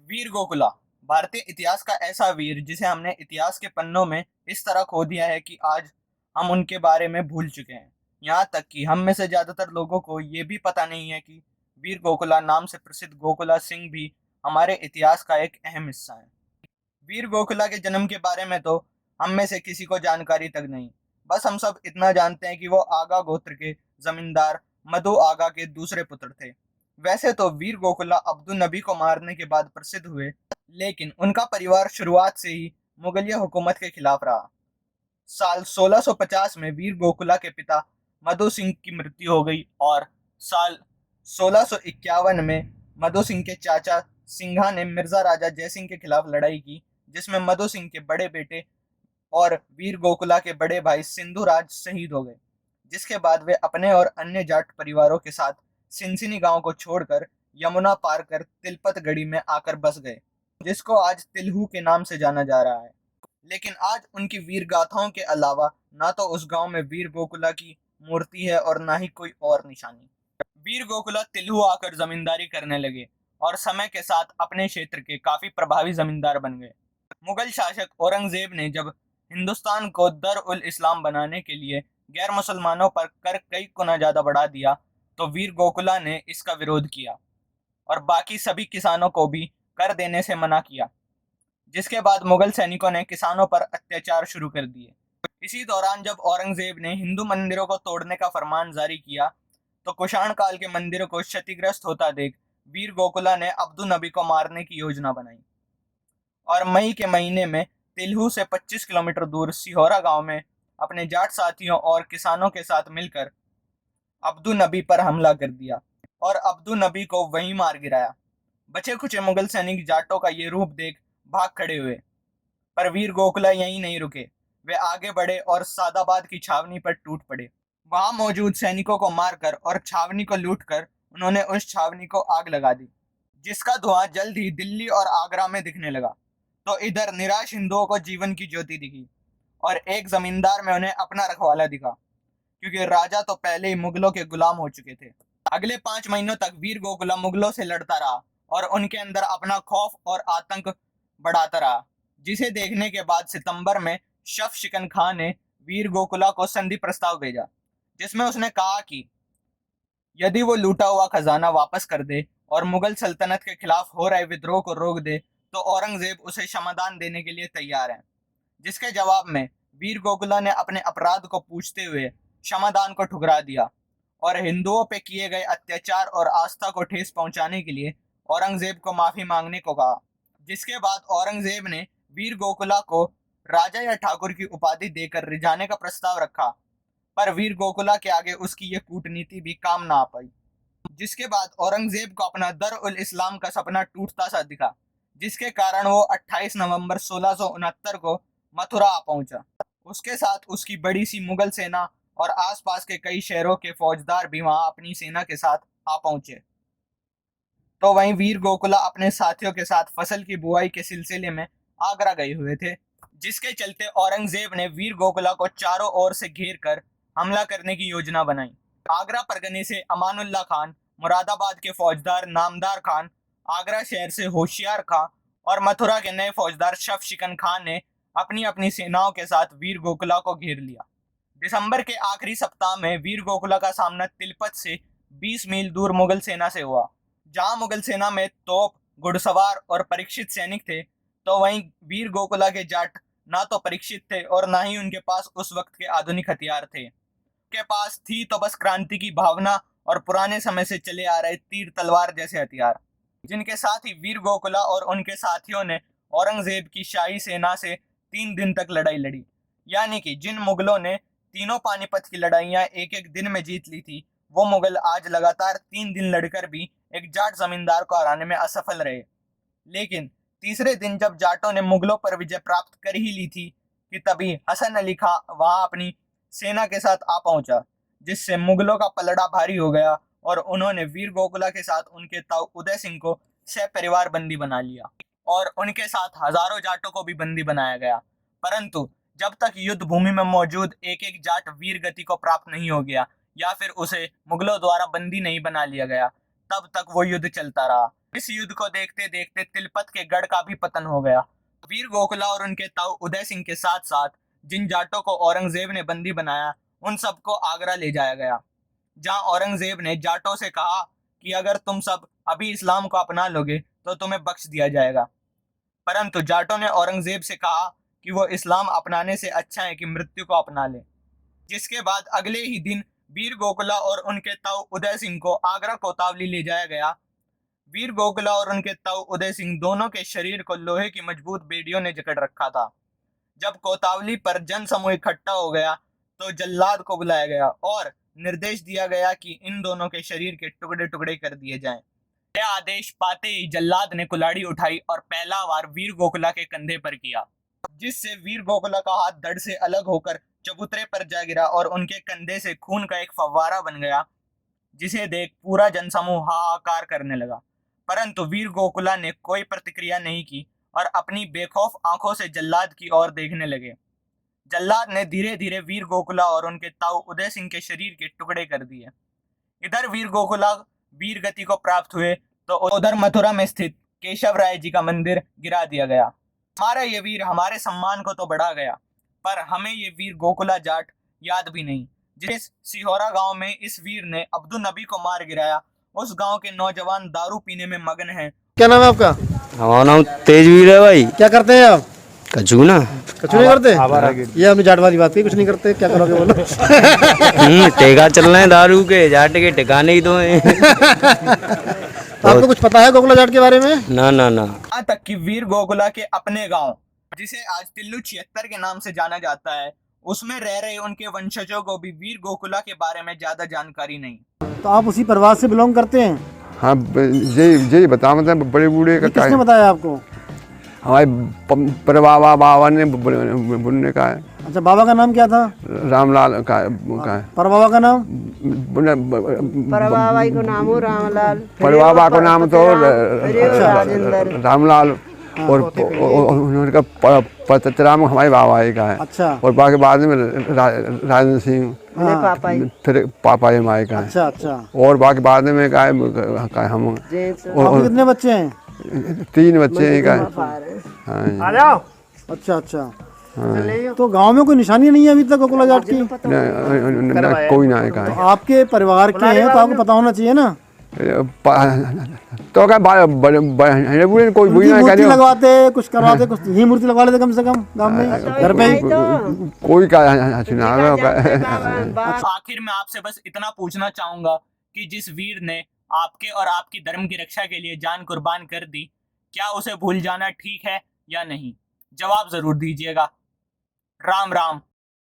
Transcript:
वीर गोकुला भारतीय इतिहास का ऐसा वीर जिसे हमने इतिहास के पन्नों में इस तरह खो दिया है कि आज हम उनके बारे में भूल चुके हैं। यहाँ तक कि हम में से ज्यादातर लोगों को ये भी पता नहीं है कि वीर गोकुला नाम से प्रसिद्ध गोकुला सिंह भी हमारे इतिहास का एक अहम हिस्सा है। वीर गोकुला के जन्म के बारे में तो हम में से किसी को जानकारी तक नहीं। बस हम सब इतना जानते हैं कि वो आगा गोत्र के जमींदार मधु आगा के दूसरे पुत्र थे। वैसे तो वीर गोकुला अब्दुल नबी को मारने के बाद प्रसिद्ध हुए, लेकिन उनका परिवार शुरुआत से ही मुगलिया हुकूमत के खिलाफ रहा। साल 1650 में वीर गोकुला के पिता मधु सिंह की मृत्यु हो गई और साल 1651 में मधु सिंह के चाचा सिंघा ने मिर्जा राजा जयसिंह के खिलाफ लड़ाई की, जिसमें मधु सिंह के बड़े बेटे और वीर गोकुला के बड़े भाई सिंधुराज शहीद हो गए। जिसके बाद वे अपने और अन्य जाट परिवारों के साथ सिनसिनी गांव को छोड़कर यमुना पार कर तिलपत गढ़ी में आकर बस गए, जिसको आज तिलहू के नाम से जाना जा रहा है। लेकिन आज उनकी वीर गाथाओं के अलावा ना तो उस गांव में वीर गोकुला की मूर्ति है और ना ही कोई और निशानी। वीर गोकुला तिलहू आकर जमींदारी करने लगे और समय के साथ अपने क्षेत्र के काफी प्रभावी जमींदार बन गए। मुगल शासक औरंगजेब ने जब हिंदुस्तान को दर उल इस्लाम बनाने के लिए गैर मुसलमानों पर कर कई गुना ज्यादा बढ़ा दिया, तो वीर गोकुला ने इसका विरोध किया और बाकी सभी किसानों को भी कर देने से मना किया। जिसके बाद मुगल सैनिकों ने किसानों पर अत्याचार शुरू कर दिए। इसी दौरान जब औरंगजेब ने हिंदू मंदिरों को तोड़ने का फरमान जारी किया, तो कुषाण काल के मंदिरों को क्षतिग्रस्त होता देख वीर गोकुला ने अब्दुल नबी को मारने की योजना बनाई और मई के महीने में तिलहू से 25 किलोमीटर दूर सिहोरा गांव में अपने जाट साथियों और किसानों के साथ मिलकर अब्दुल नबी पर हमला कर दिया और अब्दुल नबी को वहीं मार गिराया। बचे खुचे मुगल सैनिक जाटों का ये रूप देख भाग खड़े हुए, पर वीर गोकुला यहीं नहीं रुके। वे आगे बढ़े और सादाबाद की छावनी पर टूट पड़े। वहां मौजूद सैनिकों को मारकर और छावनी को लूटकर उन्होंने उस छावनी को आग लगा दी, जिसका धुआं जल्द ही दिल्ली और आगरा में दिखने लगा। तो इधर निराश हिंदुओं को जीवन की ज्योति दिखी और एक जमींदार में उन्हें अपना रखवाला दिखा, क्योंकि राजा तो पहले ही मुगलों के गुलाम हो चुके थे। अगले 5 महीनों तक वीर गोकुला मुगलों से लड़ता रहा और उनके अंदर अपना खौफ और आतंक बढ़ाता रहा, जिसे देखने के बाद सितंबर में शफ शिकन खान ने वीर गोकुला को संधि प्रस्ताव भेजा, जिसमें उसने कहा कि यदि वो लूटा हुआ खजाना वापस कर दे और मुगल सल्तनत के खिलाफ हो रहे विद्रोह को रोक दे, तो औरंगजेब उसे क्षमादान देने के लिए तैयार है। जिसके जवाब में वीर गोकुला ने अपने अपराध को पूछते हुए क्षमादान को ठुकरा दिया और हिंदुओं पे किए गए अत्याचार और आस्था को ठेस पहुंचाने के लिए औरंगजेब को माफी मांगने को कहा। जिसके बाद औरंगजेब ने वीर गोकुला को राजा या ठाकुर की उपाधि देकर रिझाने का प्रस्ताव रखा, पर वीर गोकुला के आगे उसकी ये कूटनीति भी काम ना आ पाई। जिसके बाद औरंगजेब को अपना दर उल इस्लाम का सपना टूटता सा दिखा, जिसके कारण वो 28 नवंबर 1669 को मथुरा आ पहुंचा। उसके साथ उसकी बड़ी सी मुगल सेना और आसपास के कई शहरों के फौजदार भी वहां अपनी सेना के साथ आ पहुंचे। तो वहीं वीर गोकुला अपने साथियों के साथ फसल की बुआई के सिलसिले में आगरा गए हुए थे, जिसके चलते औरंगजेब ने वीर गोकुला को चारों ओर से घेर कर हमला करने की योजना बनाई। आगरा परगने से अमानुल्लाह खान, मुरादाबाद के फौजदार नामदार खान, आगरा शहर से होशियार खां और मथुरा के नए फौजदार शफ शिकन खान ने अपनी अपनी सेनाओं के साथ वीर गोकुला को घेर लिया। दिसंबर के आखिरी सप्ताह में वीर गोकुला का सामना तिलपत से 20 मील दूर मुगल सेना से हुआ। जहां मुगल सेना में तोप, घुड़सवार और परीक्षित सैनिक थे, तो वहीं वीर गोकुला के जाट ना तो परीक्षित थे और ना ही उनके पास उस वक्त के आधुनिक हथियार थे। के पास थी तो बस क्रांति की भावना और पुराने समय से चले आ रहे तीर तलवार जैसे हथियार, जिनके साथ ही वीर गोकुला और उनके साथियों ने औरंगजेब की शाही सेना से 3 दिन तक लड़ाई लड़ी। यानी कि जिन मुगलों ने तीनों पानीपत की लड़ाइयां एक एक दिन में जीत ली थी, वो मुगल आज लगातार 3 दिन लड़कर भी एक जाट जमींदार को हराने में असफल रहे। लेकिन तीसरे दिन जब जाटों ने मुगलों पर विजय प्राप्त कर ही ली थी, कि तभी हसन अली खां वहां अपनी सेना के साथ आ पहुंचा, जिससे मुगलों का पलड़ा भारी हो गया और उन्होंने वीर गोकुला के साथ उनके ताऊ उदय सिंह को परिवार बंदी बना लिया और उनके साथ हजारों जाटों को भी बंदी बनाया गया। परंतु जब तक युद्ध भूमि में मौजूद एक एक जाट वीर गति को प्राप्त नहीं हो गया या फिर उसे मुगलों द्वारा बंदी नहीं बना लिया गया, तब तक वो युद्ध चलता रहा। इस युद्ध को देखते देखते तिलपत के गढ़ का भी पतन हो गया। वीर गोखला और उनके ताऊ उदय सिंह के साथ साथ जिन जाटों को औरंगजेब ने बंदी बनाया, उन सबको आगरा ले जाया गया, जहां औरंगजेब ने जाटों से कहा कि अगर तुम सब अभी इस्लाम को अपना लोगे तो तुम्हें बख्श दिया जाएगा। परंतु जाटों ने औरंगजेब से कहा कि वो इस्लाम अपनाने से अच्छा है कि मृत्यु को अपना ले। जिसके बाद अगले ही दिन वीर गोखला और उनके ताऊ उदय सिंह को आगरा कोतवाली ले जाया गया। वीर गोखला और उनके ताऊ उदय सिंह दोनों के शरीर को लोहे की मजबूत बेड़ियों ने जकड़ रखा था। जब कोतवाली पर जन समूह इकट्ठा हो गया तो जल्लाद को बुलाया गया और निर्देश दिया गया कि इन दोनों के शरीर के टुकड़े टुकड़े कर दिए जाएं। यह आदेश पाते ही जल्लाद ने कुल्हाड़ी उठाई और पहला वार वीर गोखला के कंधे पर किया, जिससे वीर गोखला का हाथ धड़ से अलग होकर चबूतरे पर जा गिरा और उनके कंधे से खून का एक फव्वारा बन गया, जिसे देख पूरा जनसमूह हाहाकार करने लगा। परंतु वीर गोखला ने कोई प्रतिक्रिया नहीं की और अपनी बेखौफ आंखों से जल्लाद की ओर देखने लगे। जल्लाद ने धीरे धीरे वीर गोखला और उनके ताऊ उदय सिंह के शरीर के टुकड़े कर दिए। इधर वीर गोखला वीर गति को प्राप्त हुए तो उधर मथुरा में स्थित केशव राय जी का मंदिर गिरा दिया गया। हमारा ये वीर हमारे सम्मान को तो बढ़ा गया, पर हमें ये वीर गोखला जाट याद भी नहीं, जिस सिहोरा गांव में इस वीर ने अब्दुल नबी को मार गिराया। उस गांव के नौजवान दारू पीने में मगन हैं। क्या नाम है आपका? हमारा नाम तेजवीर है भाई। क्या करते हैं आप? कछु ना, कुछ नहीं करते? ये हमने जाट वाली बात की, कुछ नहीं करते, क्या करोगे बोलो? टेका चल रहे हैं दारू के, जाट के ठिकाने ही तो हैं। तो आपको कुछ पता है गोखला जाट के बारे में? ना ना ना। यहाँ तक कि वीर गोखला के अपने गांव, जिसे आज तिल्लू 76 के नाम से जाना जाता है, उसमें रह रहे उनके वंशजों को भी वीर गोखला के बारे में ज्यादा जानकारी नहीं। तो आप उसी परिवार से बिलोंग करते हैं? हाँ, यही बता, मतलब बड़े बूढ़े का किसने बताया आपको? हमारे बाबा ने बुनने का है। अच्छा, बाबा का नाम क्या था? रामलाल का है। पर बाबा का नाम? परबाबा को नाम हो रामलाल, बाबा को नाम तो रामलाल और उनका पतराम हमारे बाबा का है। अच्छा। और बाकी बाद में राजेंद्र सिंह, फिर पापा ये माए का है। अच्छा अच्छा। और बाकी बाद में का है हम। आपके कितने बच्चे हैं? 3 बच्चे हैं का। हाँ। अच्छा अच्छा। तो गांव में कोई निशानी नहीं है अभी तक गोखला जाट की? कोई ना है का। तो आपके परिवार के हैं तो आपको पता होना चाहिए ना। तो क्या कोई मूर्ति लगवाते, कुछ करवाते, कुछ ही मूर्ति लगवा लेते कम से कम गांव में, घर पे ही। कोई का आखिर में आपसे बस इतना पूछना चाहूंगा कि जिस वीर ने आपके और आपकी धर्म की रक्षा के लिए जान कुर्बान कर दी, क्या उसे भूल जाना ठीक है या नहीं? जवाब जरूर दीजिएगा। राम राम।